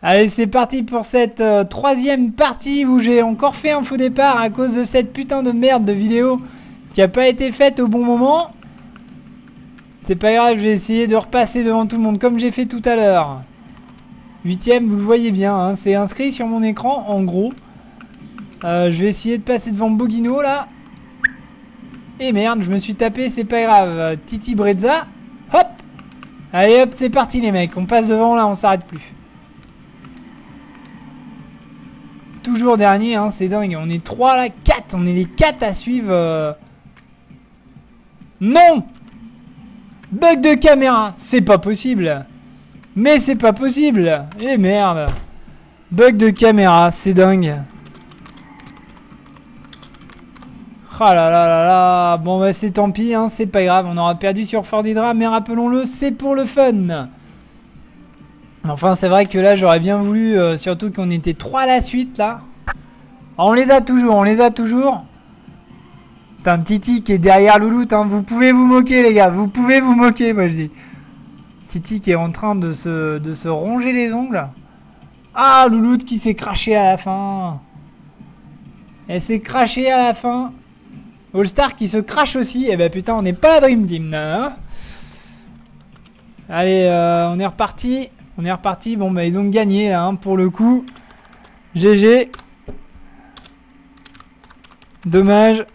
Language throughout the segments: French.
Allez, c'est parti pour cette troisième partie où j'ai encore fait un faux départ à cause de cette putain de merde de vidéo qui a pas été faite au bon moment. C'est pas grave, je vais essayer de repasser devant tout le monde comme j'ai fait tout à l'heure. 8ème, vous le voyez bien, hein, c'est inscrit sur mon écran en gros. Je vais essayer de passer devant Bogino là. Et merde, je me suis tapé, c'est pas grave. Titi Brezza, hop. Allez hop, c'est parti les mecs, on passe devant là, on s'arrête plus. Toujours dernier, hein, c'est dingue. On est 3 là, 4. On est les 4 à suivre. Non! Bug de caméra. C'est pas possible. Mais c'est pas possible. Eh merde. Bug de caméra, c'est dingue. Oh là là là là. Bon bah c'est tant pis, hein, c'est pas grave. On aura perdu sur Fort Hydra, mais rappelons-le, c'est pour le fun. Enfin, c'est vrai que là, j'aurais bien voulu, surtout qu'on était 3 à la suite, là. On les a toujours, on les a toujours. Putain, Titi qui est derrière Louloute, hein. Vous pouvez vous moquer, les gars. Vous pouvez vous moquer, moi, je dis. Titi qui est en train de se ronger les ongles. Ah, Louloute qui s'est craché à la fin. Elle s'est crachée à la fin. All Star qui se crache aussi. Eh ben, putain, on n'est pas la Dream Team, là, hein. Allez, on est reparti. On est reparti. Bon, bah, ils ont gagné, là, hein, pour le coup. GG. Dommage.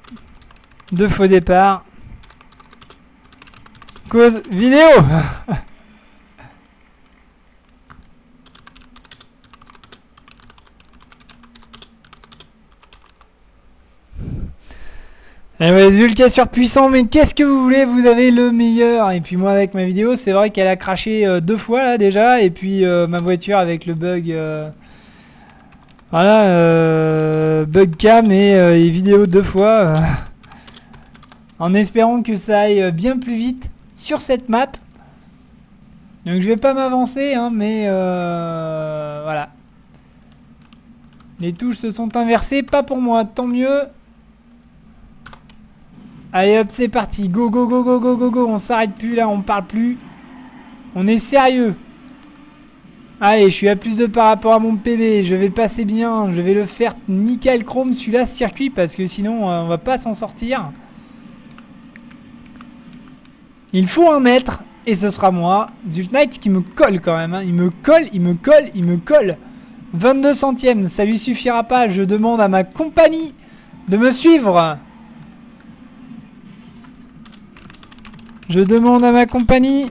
De faux départ. Cause vidéo. Et ouais, Zulka surpuissant, mais qu'est-ce que vous voulez, vous avez le meilleur. Et puis moi avec ma vidéo, c'est vrai qu'elle a craché 2 fois là déjà. Et puis ma voiture avec le bug, voilà, bug cam et vidéo 2 fois. En espérant que ça aille bien plus vite sur cette map. Donc je vais pas m'avancer, hein, mais voilà. Les touches se sont inversées, pas pour moi, tant mieux. Allez hop, c'est parti, go go go go go go go, on s'arrête plus là, on parle plus. On est sérieux. Allez, je suis à plus de par rapport à mon PB, je vais passer bien, je vais le faire nickel chrome celui-là circuit parce que sinon on va pas s'en sortir. Il faut un mètre et ce sera moi. Zult Knight qui me colle quand même, hein. Il me colle, il me colle, il me colle. 22 centièmes, ça lui suffira pas, je demande à ma compagnie de me suivre. Je demande à ma compagnie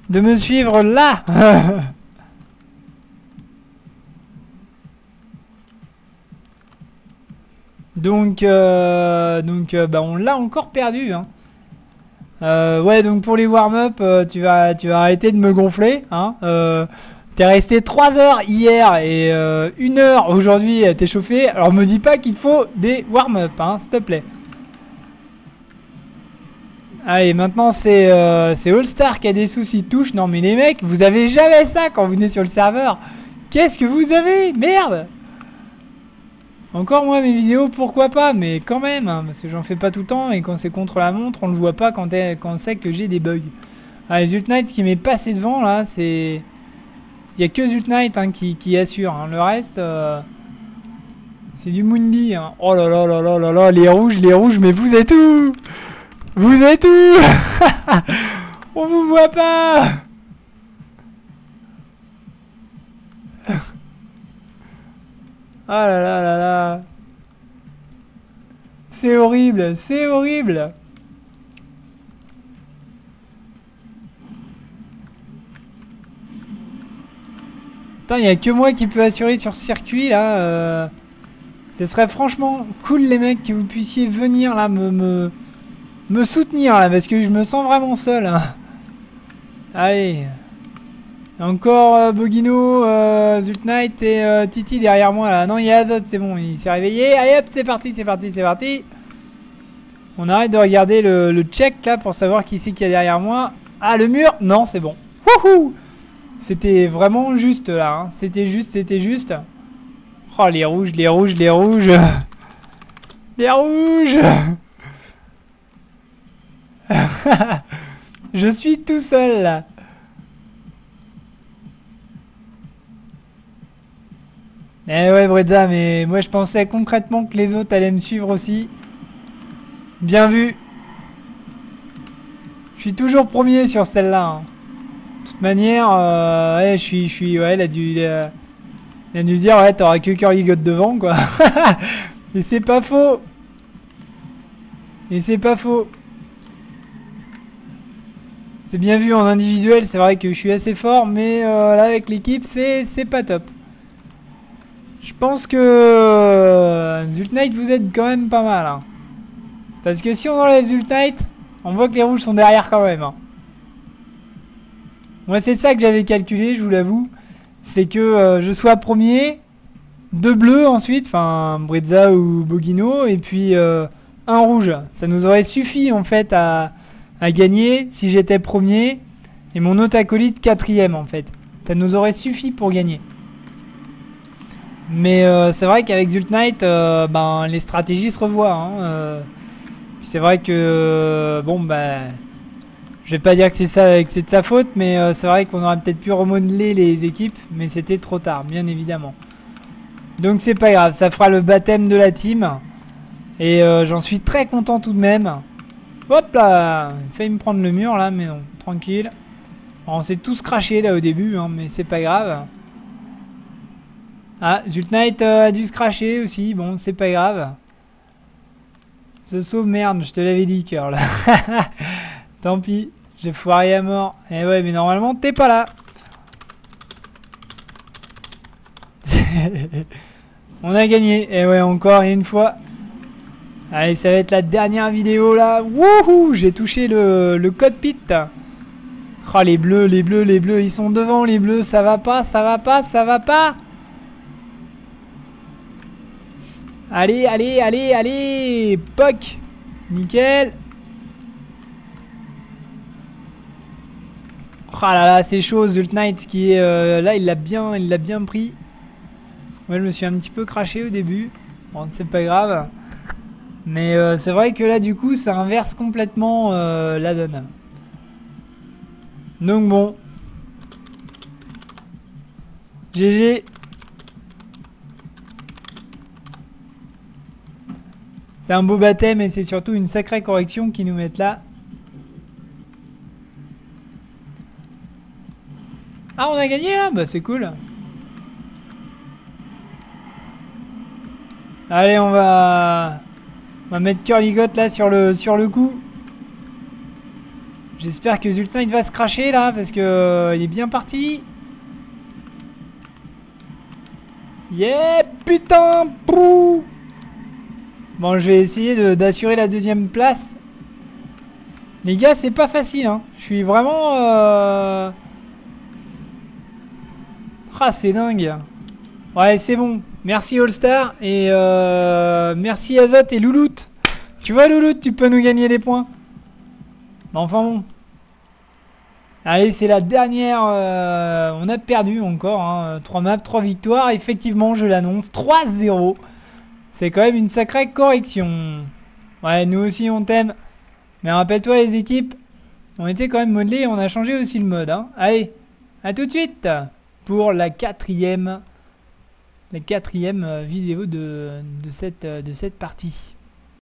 de me suivre là. donc bah on l'a encore perdu, hein. Ouais, donc pour les warm-up, tu vas arrêter de me gonfler, hein. T'es resté 3 heures hier et 1 heure aujourd'hui à t'échauffer. Alors me dis pas qu'il te faut des warm-up, hein, s'il te plaît. Allez, maintenant c'est All Star qui a des soucis de touche. Non mais les mecs, vous avez jamais ça quand vous venez sur le serveur. Qu'est-ce que vous avez? Merde. Encore moi mes vidéos, pourquoi pas, mais quand même, hein, parce que j'en fais pas tout le temps et quand c'est contre la montre, on le voit pas quand on sait que j'ai des bugs. Allez, Zult Knight qui m'est passé devant là, c'est... Il y a que Zult Knight, hein, qui assure, hein. Le reste, c'est du Mundi, hein. Oh là là là là là là, les rouges, mais vous êtes où? Vous êtes où? On vous voit pas. Ah là là là là. C'est horrible, c'est horrible. Putain, il n'y a que moi qui peux assurer sur ce circuit là. Ce serait franchement cool les mecs que vous puissiez venir là me soutenir là parce que je me sens vraiment seul, hein. Allez. Encore Bogino, Zult Knight et Titi derrière moi là. Non, il y a Azot, c'est bon, il s'est réveillé. Allez hop, c'est parti, c'est parti, c'est parti. On arrête de regarder le check là pour savoir qui c'est qu'il y a derrière moi. Ah, le mur. Non, c'est bon. Wouhou. C'était vraiment juste là, hein. C'était juste, c'était juste. Oh, les rouges, les rouges, les rouges. Les rouges. Je suis tout seul là. Eh ouais, Brezza, mais moi je pensais concrètement que les autres allaient me suivre aussi. Bien vu. Je suis toujours premier sur celle-là. Hein. De toute manière, ouais, ouais, il a dû se dire, ouais, t'auras que Curly devant, quoi. Et c'est pas faux. Et c'est pas faux. C'est bien vu en individuel, c'est vrai que je suis assez fort, mais là avec l'équipe, c'est pas top. Je pense que Zult Knight, vous êtes quand même pas mal. Hein. Parce que si on enlève Zult Knight, on voit que les rouges sont derrière quand même. Hein. Moi, c'est ça que j'avais calculé, je vous l'avoue. C'est que je sois premier, deux bleus ensuite, enfin Brezza ou Bogino, et puis un rouge. Ça nous aurait suffi en fait à gagner si j'étais premier, et mon autre acolyte quatrième en fait. Ça nous aurait suffi pour gagner. Mais c'est vrai qu'avec Zult Knight, ben, les stratégies se revoient. Hein, c'est vrai que, bon, ben, je vais pas dire que c'est de sa faute, mais c'est vrai qu'on aurait peut-être pu remodeler les équipes, mais c'était trop tard, bien évidemment. Donc c'est pas grave, ça fera le baptême de la team. Et j'en suis très content tout de même. Hop là, il a failli me prendre le mur là, mais non, tranquille. Alors, on s'est tous crashés là au début, hein, mais c'est pas grave. Ah, Zult Knight a dû se crasher aussi, bon, c'est pas grave. Ce saut, merde, je te l'avais dit, cœur là. Tant pis, j'ai foiré à mort. Eh ouais, mais normalement, t'es pas là. On a gagné. Et ouais, encore une fois. Allez, ça va être la dernière vidéo là. Wouhou, j'ai touché le cockpit. Oh, les bleus, les bleus, les bleus, ils sont devant, les bleus. Ça va pas, ça va pas, ça va pas. Allez, allez, allez, allez. Poc. Nickel. Oh là là, c'est chaud, Zult Knight qui est là, il l'a bien pris. Moi, je me suis un petit peu craché au début. Bon, c'est pas grave. Mais c'est vrai que là, du coup, ça inverse complètement la donne. Donc bon. GG. C'est un beau baptême et c'est surtout une sacrée correction qui nous mettent là. Ah, on a gagné là? Bah c'est cool. Allez, on va mettre Curly là sur le coup. J'espère que Zult Knight va se cracher là parce que il est bien parti. Yeah, putain, pou. Bon, je vais essayer d'assurer la deuxième place. Les gars, c'est pas facile, hein. Je suis vraiment... Ah, c'est dingue. Ouais, c'est bon. Merci All-Star et merci Azot et Louloute. Tu vois, Louloute, tu peux nous gagner des points. Mais enfin bon. Allez, c'est la dernière. On a perdu encore. Hein. 3 maps, 3 victoires. Effectivement, je l'annonce. 3-0. C'est quand même une sacrée correction. Ouais, nous aussi, on t'aime. Mais rappelle-toi, les équipes, on était quand même modelés et on a changé aussi le mode. Hein. Allez, à tout de suite pour la quatrième vidéo de cette partie.